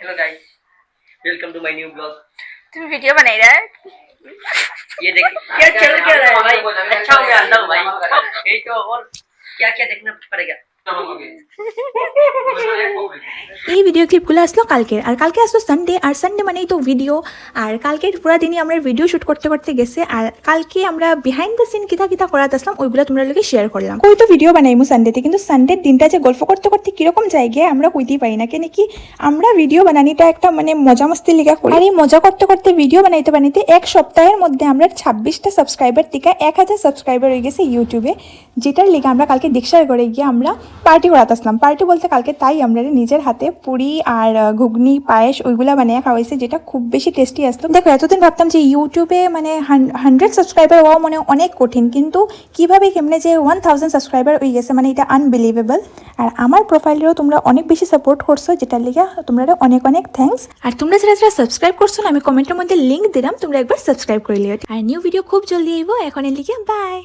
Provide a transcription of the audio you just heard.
Hello guys, welcome to my new blog. तुम video बनाई रहा है? ये देखिए क्या चल क्या रहा है भाई। अच्छा हो गया अंदर भाई, यही तो। और क्या क्या देखना पड़ेगा। এই ভিডিও ক্লিপগুলো আসলো কালকের, আর কালকে আসলো সানডে, আর সানডে মানেই তো ভিডিও। আর কালকের পুরো দিনই আমরা ভিডিও শুট করতে করতে গেছে, আর কালকে আমরা বিহাইন্ড দ্য সিন কিতা কিতা করাতে আসলাম ওইগুলো তোমরা লোকে শেয়ার করলাম। ওই তো ভিডিও বানাইমু সানডেতে, কিন্তু সানডের দিনটা যে গল্প করতে করতে কিরকম জায়গায় আমরা কইতেই পারি না, কেন কি আমরা ভিডিও বানানিটা একটা মানে মজা মস্তি লিগা করি। আর এই মজা করতে করতে ভিডিও বানাইতে বানাইতে এক সপ্তাহের মধ্যে আমরা 26টা সাবস্ক্রাইবার থেকে 1000 সাবস্ক্রাইবার হয়ে গেছে ইউটিউবে, যেটার লিগে আমরা কালকে দীক্ষার করে গিয়ে আমরা পার্টি করাতে আসলাম। পার্টি বলতে কালকে তাই আমরা নিজের হাতে পুরি আর ঘুগনি পায়েস ওইগুলা বানিয়ে খাওয়াইছে, যেটা খুব বেশি টেস্টি আসতো। দেখো এতদিন ভাবতাম যে ইউটিউবে মানে 100 সাবস্ক্রাইবার হওয়া মানে অনেক কঠিন, কিন্তু কিভাবে কেমনে যে 1000 সাবস্ক্রাইবার হয়ে গেছে মানে এটা আনবিলিভেবল। আর আমার প্রোফাইলেও তোমরা অনেক বেশি সাপোর্ট করছো, যেটার লিগে তোমরা অনেক অনেক থ্যাঙ্কস। আর তোমরা যারা যারা সাবস্ক্রাইব করছো না, আমি কমেন্টের মধ্যে লিঙ্ক দিলাম, তোমরা একবার সাবস্ক্রাইব করে লিও। আর নিউ ভিডিও খুব জলদি আইবো, এখন এর লিগে বাই।